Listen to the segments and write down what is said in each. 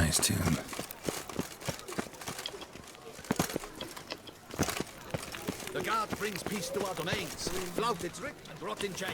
nice tune. The guard brings peace to our domains. Flout its writ and rot in chain.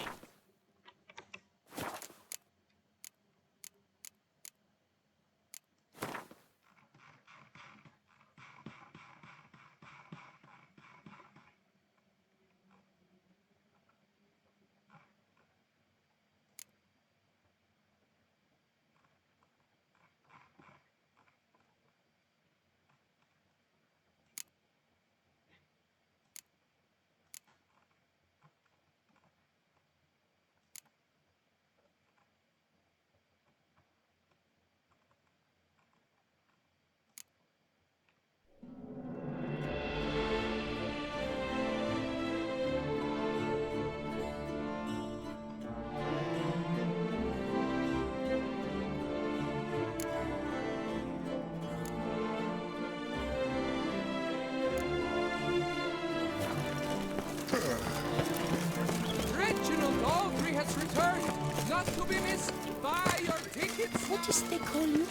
Reginald Aldry has returned, not to be missed. Buy your tickets. What does they call you?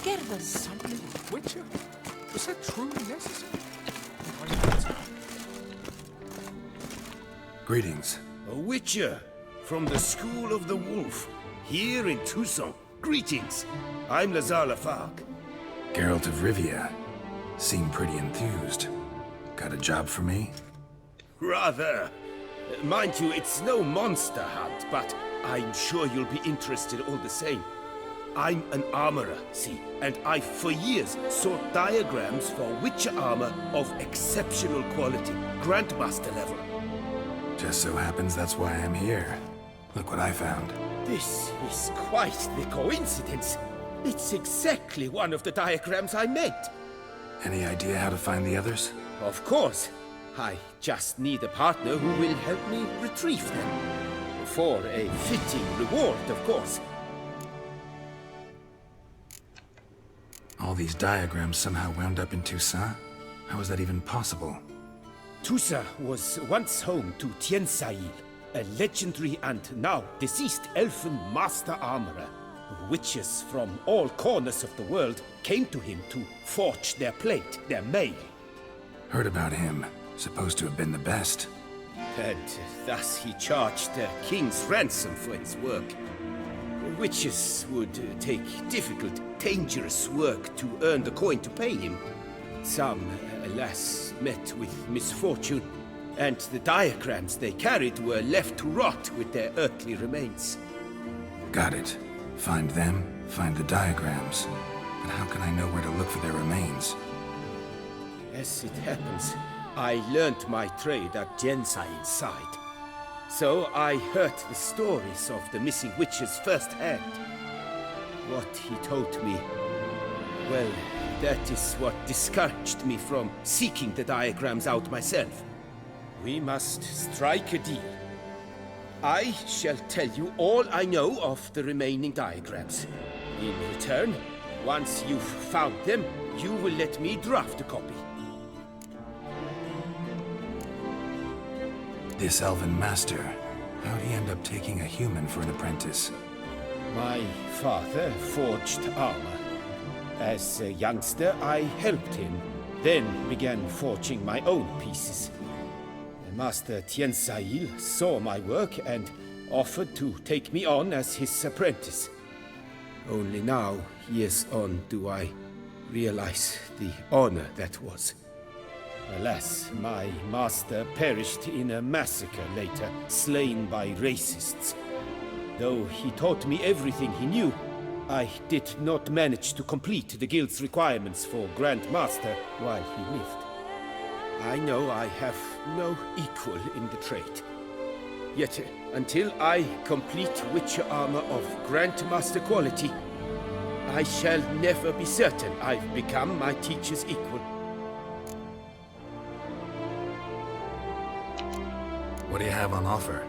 Gervin. Something Witcher? Was that truly necessary? Greetings. A Witcher from the School of the Wolf, here in Toussaint. Greetings. I'm Lazar Lafargue. Geralt of Rivia. Seem pretty enthused. Got a job for me? Rather. Mind you, it's no monster hunt, but I'm sure you'll be interested all the same. I'm an armorer, see, and I've for years sought diagrams for Witcher armor of exceptional quality, Grandmaster level. Just so happens that's why I'm here. Look what I found. This is quite the coincidence. It's exactly one of the diagrams I made. Any idea how to find the others? Of course. I just need a partner who will help me retrieve them. For a fitting reward, of course. All these diagrams somehow wound up in Toussaint? How is that even possible? Toussaint was once home to Tiensail, a legendary and now deceased elfin master armorer. Witches from all corners of the world came to him to forge their plate, their mail. Heard about him. Supposed to have been the best. And thus he charged a king's ransom for his work. Witches would take difficult, dangerous work to earn the coin to pay him. Some, alas, met with misfortune, and the diagrams they carried were left to rot with their earthly remains. Got it. Find them, find the diagrams. But how can I know where to look for their remains? As it happens, I learned my trade at Tiensail's side. So I heard the stories of the missing witches firsthand. What he told me, well, that is what discouraged me from seeking the diagrams out myself. We must strike a deal. I shall tell you all I know of the remaining diagrams. In return, once you've found them, you will let me draft a copy. This elven master, how'd he end up taking a human for an apprentice? My father forged armor. As a youngster, I helped him, then began forging my own pieces. Master Tiensail saw my work and offered to take me on as his apprentice. Only now, years on, do I realize the honor that was. Alas, my master perished in a massacre later, slain by racists. Though he taught me everything he knew, I did not manage to complete the guild's requirements for Grand Master while he lived. I know I have no equal in the trade. Yet, until I complete Witcher armor of Grandmaster quality, I shall never be certain I've become my teacher's equal. What do you have on offer?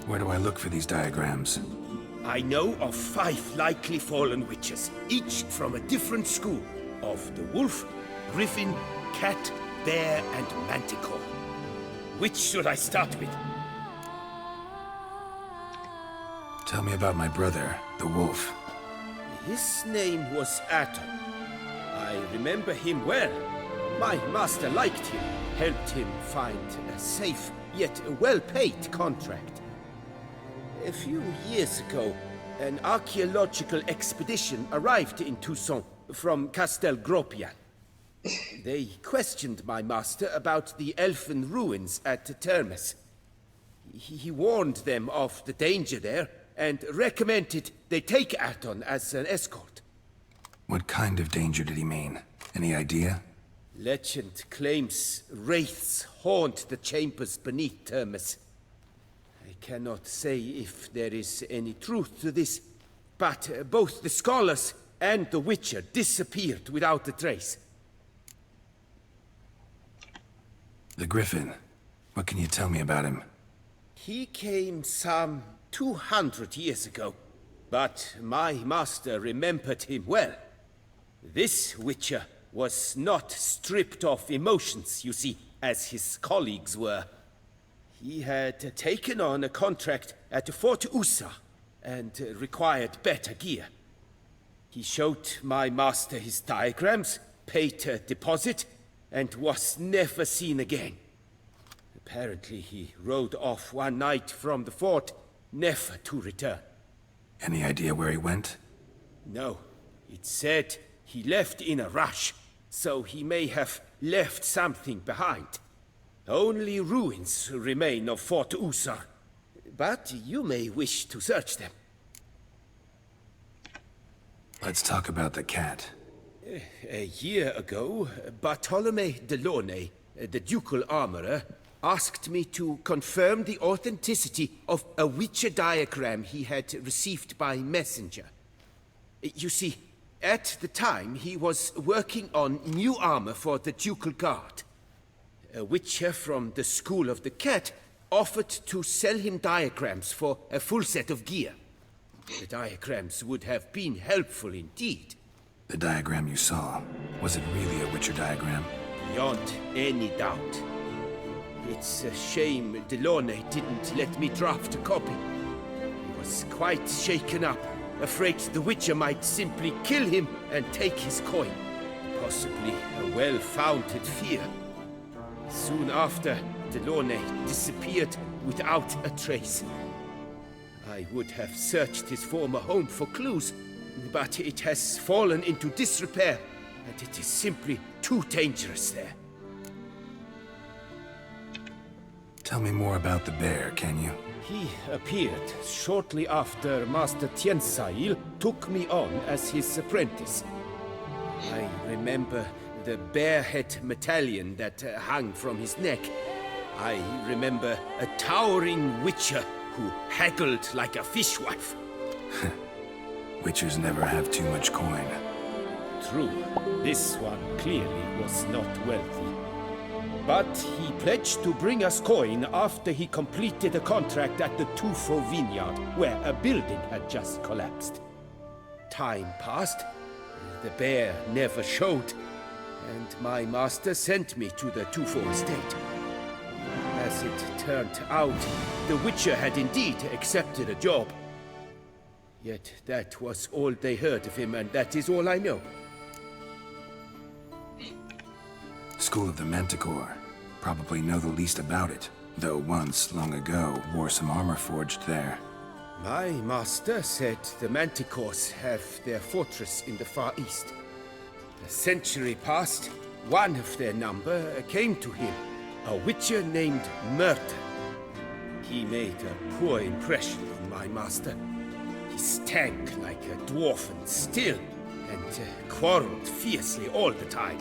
Where do I look for these diagrams? I know of 5 likely fallen witches, each from a different school of the wolf, griffin, cat, bear, and manticore. Which should I start with? Tell me about my brother, the wolf. His name was Aton. I remember him well. My master liked him, helped him find a safe, yet well-paid contract. A few years ago, an archaeological expedition arrived in Toussaint from Castel Gropian. They questioned my master about the elfin ruins at Termes. He warned them of the danger there and recommended they take Aton as an escort. What kind of danger did he mean? Any idea? Legend claims wraiths haunt the chambers beneath Termes. I cannot say if there is any truth to this, but both the scholars and the Witcher disappeared without a trace. The Griffin. What can you tell me about him? He came some 200 years ago, but my master remembered him well. This Witcher was not stripped of emotions, you see, as his colleagues were. He had taken on a contract at Fort Usa and required better gear. He showed my master his diagrams, paid a deposit, and was never seen again. Apparently he rode off one night from the fort, never to return. Any idea where he went? No, it said he left in a rush, so he may have left something behind. Only ruins remain of Fort Usar, but you may wish to search them. Let's talk about the cat. A year ago, Bartolome de Launay, the ducal armorer, asked me to confirm the authenticity of a Witcher diagram he had received by messenger. You see, at the time he was working on new armor for the ducal guard. A Witcher from the School of the Cat offered to sell him diagrams for a full set of gear. The diagrams would have been helpful indeed. The diagram you saw, was it really a Witcher diagram? Beyond any doubt. It's a shame Delaunay didn't let me draft a copy. He was quite shaken up, afraid the Witcher might simply kill him and take his coin. Possibly a well-founded fear. Soon after, Delaunay disappeared without a trace. I would have searched his former home for clues, but it has fallen into disrepair, and it is simply too dangerous there. Tell me more about the bear, can you? He appeared shortly after Master Tiensail took me on as his apprentice. I remember the bear-head medallion that hung from his neck. I remember a towering witcher who haggled like a fishwife. Witchers never have too much coin. True, this one clearly was not wealthy. But he pledged to bring us coin after he completed a contract at the Tufo vineyard, where a building had just collapsed. Time passed, the bear never showed, and my master sent me to the Tufo estate. As it turned out, the Witcher had indeed accepted a job. Yet that was all they heard of him, and that is all I know. School of the Manticore. Probably know the least about it, though once, long ago, wore some armor forged there. My master said the Manticores have their fortress in the Far East. A century passed, one of their number came to him, a witcher named Merton. He made a poor impression on my master. He stank like a dwarfen still, and quarreled fiercely all the time.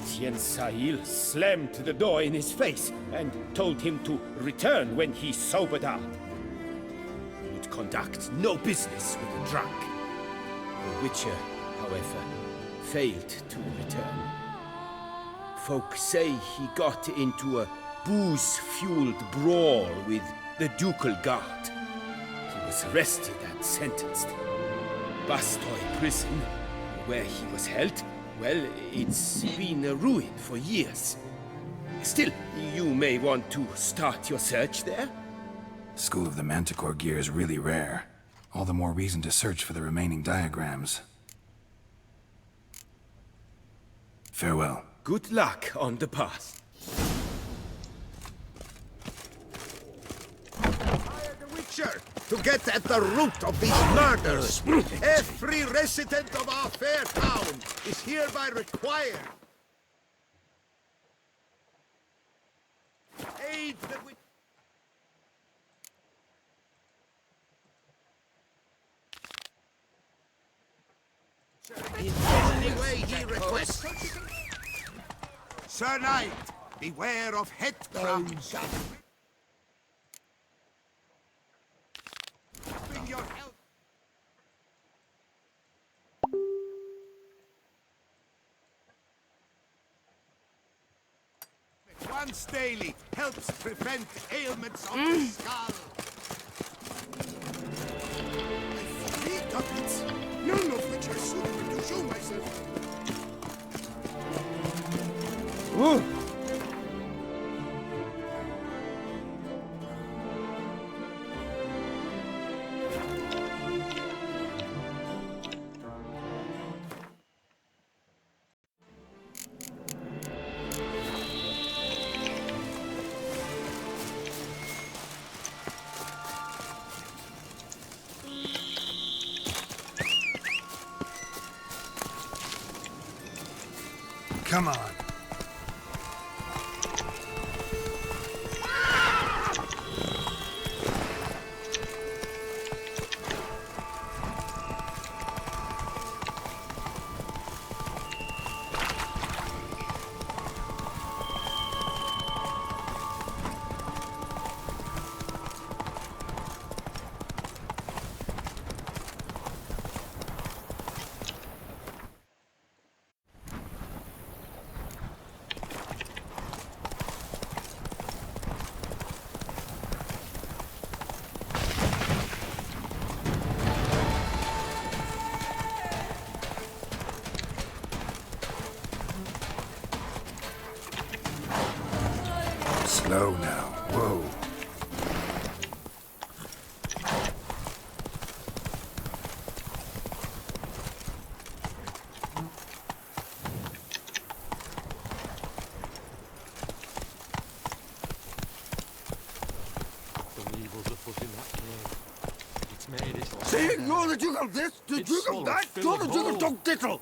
Tiensail slammed the door in his face and told him to return when he sobered up. He would conduct no business with a drunk. The Witcher, however, failed to return. Folk say he got into a booze-fueled brawl with the ducal guard. was arrested and sentenced. Bastoy prison, where he was held, well, it's been a ruin for years. Still, you may want to start your search there. School of the Manticore gear is really rare. All the more reason to search for the remaining diagrams. Farewell. Good luck on the path. Hire the Witcher to get at the root of these murders. Every resident of our fair town is hereby required. Aid the Witcher. In any way he requests. Sir Knight, beware of head crumbs. Bring your help. Once daily helps prevent ailments of the skull. I 3 tablets, none of which are suitable to show myself. Ooh. Come on. Slow now. Whoa. Saying you're the Duke of this, the Duke of that, you're the Duke of Dog Dittle.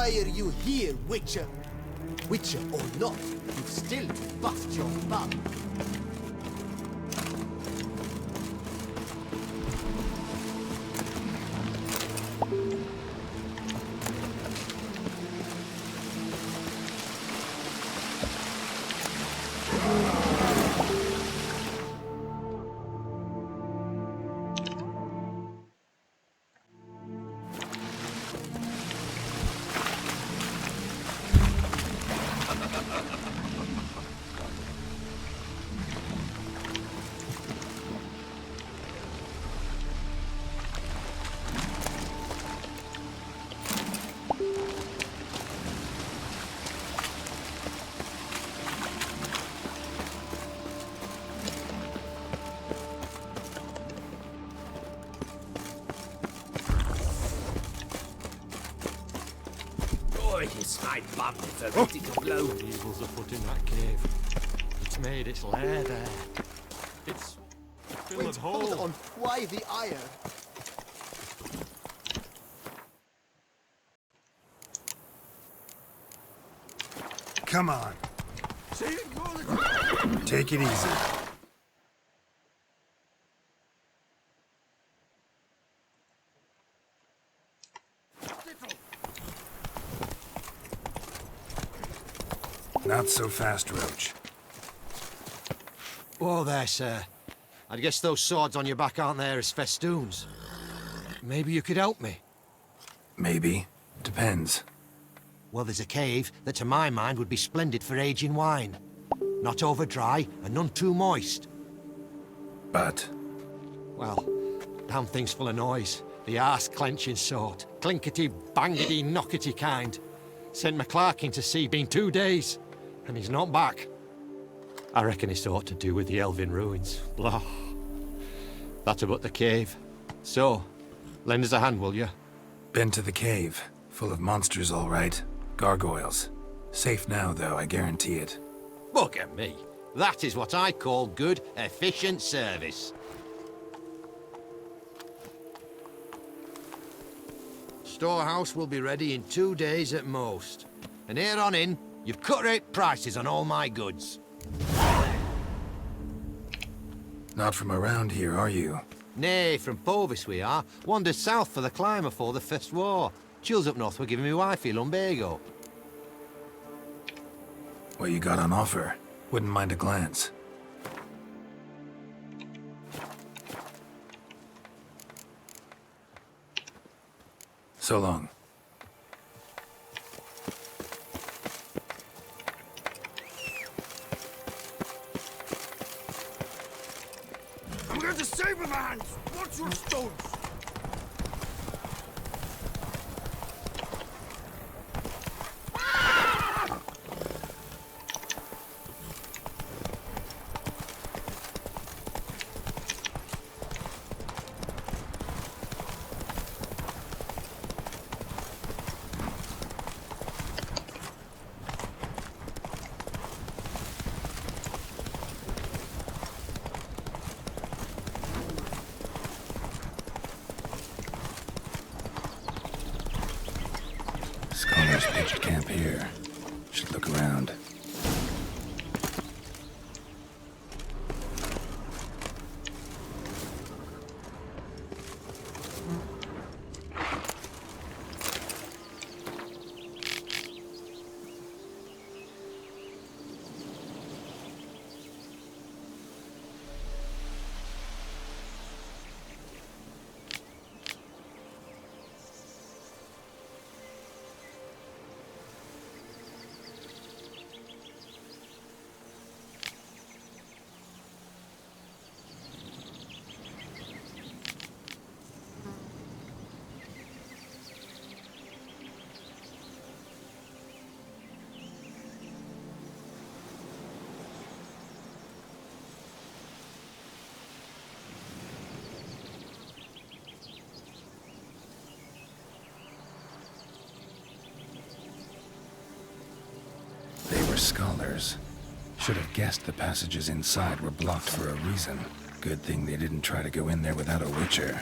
Why are you here, Witcher? Witcher or not, you've still buffed your bum. It is my bum for ready to blow. Evils afoot in that cave. It's made its lair there. It's full Wait, of hold holes. on. Why the ire? Come on. Take it easy. Not so fast, Roach. Whoa there, sir. I guess those swords on your back aren't there as festoons. Maybe you could help me. Maybe. Depends. Well, there's a cave that to my mind would be splendid for aging wine. Not over dry and none too moist. But Well, damn thing's full of noise. The arse-clenching sort. Clinkety, bangety, knockety kind. Sent McClarkin to sea been 2 days, and he's not back. I reckon it's ought to do with the Elven ruins. Blah. That about the cave. So, lend us a hand, will you? been to the cave. Full of monsters, all right. Gargoyles. Safe now, though, I guarantee it. Look at me. That is what I call good, efficient service. Storehouse will be ready in 2 days at most. And here on in, you've cut rate prices on all my goods. Not from around here, are you? Nay, from Povis we are. Wandered south for the climb afore the First War. Chills up north were giving me wifey lumbago. What you got on offer? Wouldn't mind a glance. So long. I'm going to save my hands! Watch your stones! Scholars pitched camp here. Should look around. They were scholars. Should have guessed the passages inside were blocked for a reason. Good thing they didn't try to go in there without a witcher.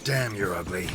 Damn, you're ugly.